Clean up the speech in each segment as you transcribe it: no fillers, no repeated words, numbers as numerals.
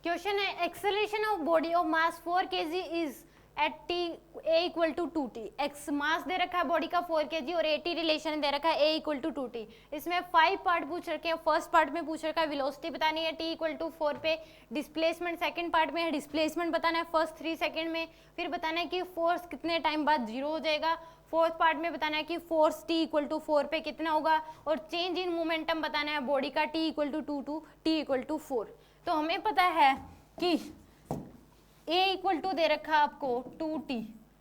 Question है acceleration of body of mass 4 kg is at t a equal to 2t। X mass दे रखा है body का 4 kg और एटी रिलेशन दे रखा है ए इक्वल टू 2t। इसमें 5 पार्ट पूछ रखे हैं। फर्स्ट पार्ट में पूछ रखा है वेलोसिटी बतानी है t इक्वल टू 4 पे, डिस्प्लेसमेंट सेकंड पार्ट में है डिस्प्लेसमेंट बताना है फर्स्ट 3 सेकंड में, फिर बताना है कि फोर्स कितने टाइम बाद जीरो हो जाएगा, फोर्थ पार्ट में बताना है कि फोर्स t इक्वल टू 4 पे कितना होगा, और चेंज इन मोमेंटम बताना है बॉडी का t equal to 2 t equal to 4। तो हमें पता है कि a इक्वल टू दे रखा है आपको 2t,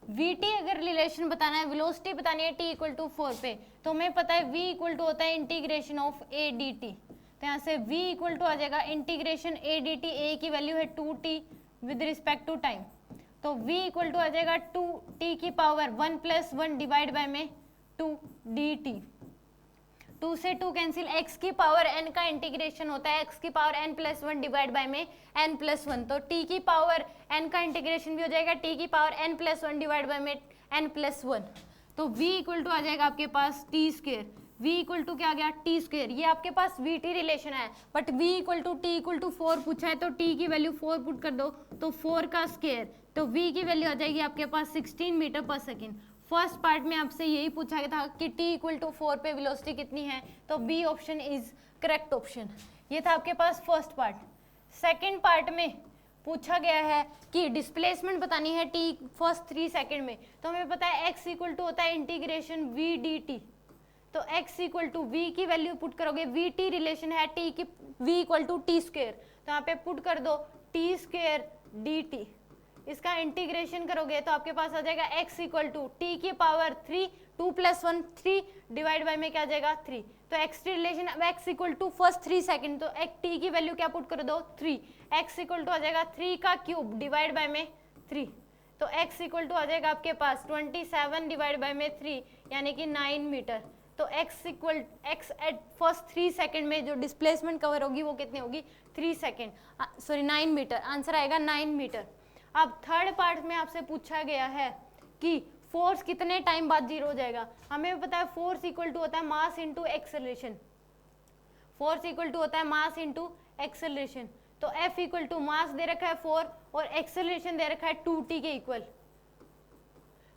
vt अगर रिलेशन बताना है, वेलोसिटी बतानी है t इक्वल टू 4 पे, तो हमें पता है v इक्वल टू होता है इंटीग्रेशन ऑफ a dt। तो यहाँ से v इक्वल टू आ जाएगा इंटीग्रेशन a dt, a की वैल्यू है 2t with respect to time, तो v इक्वल टू आ जाएगा 2t की पावर 1 प्लस 1 डिवाइड बाय में 2 dt। 2 से 2 कैंसिल, x की पावर n का इंटीग्रेशन होता है x की power n plus 1 divide by में n प्लस 1, तो t की पावर n का इंटीग्रेशन भी हो जाएगा t की power n plus 1 divide by में n प्लस 1, तो v इक्वल टू आ जाएगा आपके पास t square. v equal to क्या आ गया t स्क्वायर। ये आपके पास vt रिलेशन है, but v equal to t equal to 4 पूछा है, तो t की वैल्यू 4 पुट कर दो तो 4 का स्क्वायर, तो v की वैल्यू आ जाएगी आपके पास 16 मीटर पर सेकेंड। फर्स्ट पार्ट में आपसे यही पूछा गया था कि t इक्वल टू 4 पे वेलोसिटी कितनी है, तो B option is correct option. ये था आपके पास फर्स्ट पार्ट। सेकंड पार्ट में पूछा गया है कि डिस्प्लेसमेंट बतानी है t फर्स्ट 3 सेकंड में, तो हमें पता है x इक्वल टू होता है इंटीग्रेशन v dt, तो x इक्वल टू v की वैल्यू पुट करोगे, vt रिलेशन है t की v equal to T square, तो यहाँ पे पुट कर दो t स्क्वायर dt, इसका इंटीग्रेशन करोगे तो आपके पास आ जाएगा x इक्वल टू टी की पावर 3, 2 प्लस 1 3 डिवाइड बाय में क्या आ जाएगा 3, तो x रिलेशन अब x equal to first 3 second, तो x t की वैल्यू क्या पुट कर दो 3, x इक्वल टू आ जाएगा 3 का क्यूब डिवाइड बाय में 3, तो x इक्वल टू आ जाएगा आपके पास 27 डिवाइड बाय में 3 यानी कि 9 मीटर। तो x equal x at first 3 second में जो डिस्प्लेसमेंट कवर होगी वो कितनी होगी 3 सेकंड, सॉरी 9 मीटर, आंसर आएगा 9 मीटर। अब थर्ड पार्ट में आपसे पूछा गया है कि फोर्स कितने टाइम बाद जीरो हो जाएगा। हमें पता है फोर्स इक्वल टू होता है mass into acceleration, force equal to होता है मास इनटू एक्सेलरेशन, तो F इक्वल टू मास दे रखा है 4 और एक्सेलरेशन दे रखा है 2t के इक्वल,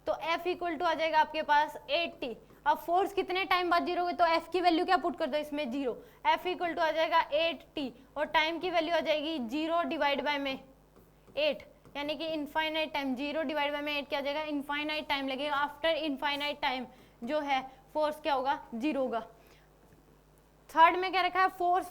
तो F इक्वल टू आ जाएगा आपके पास 8t। अब फोर्स कितने टाइम बाद जीरो होगी, तो F की वैल्यू क्या पुट कर दो इसमें 0, F इक्वल टू आ जाएगा 8t और टाइम की वैल्यू आ जाएगी 0 डिवाइड बाय में 8, यानी कि इनफाइनाइट टाइम, 0 डिवाइड बाय में 8 क्या जाएगा इनफाइनाइट टाइम लगेगा, आफ्टर इनफाइनाइट टाइम जो है फोर्स क्या होगा 0 होगा। थर्ड में क्या रखा है फोर्स,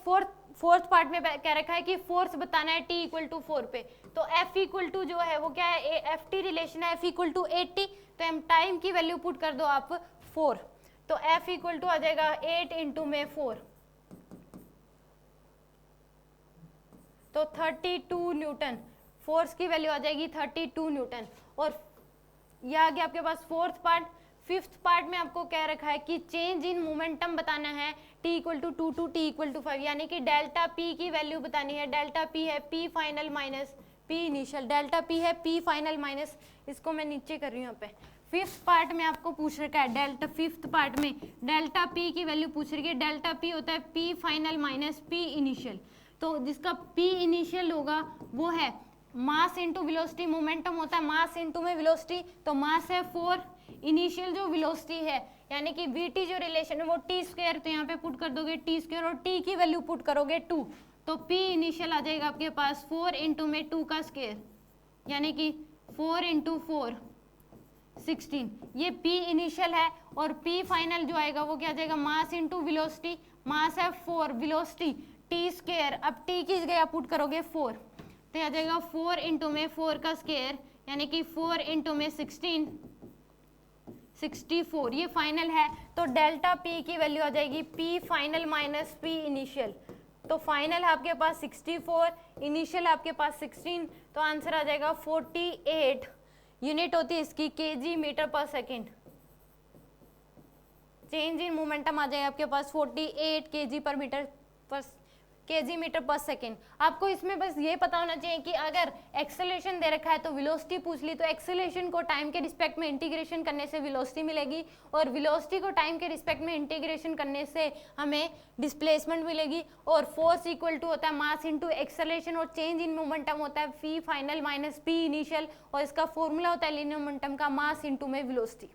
फोर्थ पार्ट में क्या रखा है कि फोर्स बताना है t इक्वल टू 4 पे, तो F इक्वल टू जो है वो क्या है एफ टी रिलेशन है, F इक्वल टू 80, तो हम टाइम की वैल्यू पुट कर दो आप 4, तो F इक्वल टू आ जाएगा 8 इंटू में 4, तो 32 न्यूटन, फोर्स की वैल्यू आ जाएगी 32 न्यूटन। और यह आ गया आपके पास फोर्थ पार्ट। फिफ्थ पार्ट में आपको कह रखा है कि चेंज इन मोमेंटम बताना है t equal to 2 to t equal to 5, यानी कि डेल्टा p की वैल्यू बतानी है। डेल्टा p है p final minus p initial, delta p है p फाइनल माइनस, इसको मैं नीचे कर रही हूँ यहाँ पे। फिफ्थ पार्ट में आपको पूछ रखा है डेल्टा, फिफ्थ पार्ट में डेल्टा p की वैल्यू पूछ रही है। डेल्टा p होता है p final minus p initial, तो जिसका p इनिशियल होगा वो है मास इंटू वेलोसिटी, मोमेंटम होता है मास इंटू में वेलोसिटी, तो मास है 4, इनिशियल जो वेलोसिटी है यानी कि vt जो रिलेशन है वो t स्क्वायर, तो यहाँ पे पुट कर दोगे t स्क्वायर और t की वैल्यू पुट करोगे 2, तो p इनिशियल आ जाएगा आपके पास 4 इंटू में 2 का स्क्वायर, यानी कि 4 इंटू 4 16, ये p इनिशियल है, और p फाइनल जो आएगा वो क्या आ जाएगा मास इंटू वेलोसिटी, मास है 4, वेलोसिटी t स्क्वायर, अब t की जगह पुट करोगे 4, तो आ जाएगा 4 इंटू में 4 का स्क्वायर, यानी कि 4 इंटू में 16 64, ये फाइनल है, तो डेल्टा p की वैल्यू आ जाएगी p final minus p initial, तो फाइनल है आपके पास 64, इनिशियल है आपके पास 16, तो आंसर आ जाएगा 48, यूनिट होती है इसकी kg मीटर पर सेकेंड। चेंज इन मोमेंटम आ जाएगा आपके पास 48 kg पर मीटर पर केजी मीटर पर सेकेंड। आपको इसमें बस ये पता होना चाहिए कि अगर एक्सेलरेशन दे रखा है तो वेलोसिटी पूछ ली, तो एक्सेलरेशन को टाइम के रिस्पेक्ट में इंटीग्रेशन करने से वेलोसिटी मिलेगी, और वेलोसिटी को टाइम के रिस्पेक्ट में इंटीग्रेशन करने से हमें डिस्प्लेसमेंट मिलेगी, और फोर्स इक्वल टू होता है मास इनटू एक्सेलरेशन, और चेंज इन मोमेंटम होता है फी फाइनल माइनस पी इनिशियल, और इसका फॉर्मूला होता है लीनियर मोमेंटम का मास इनटू में वेलोसिटी।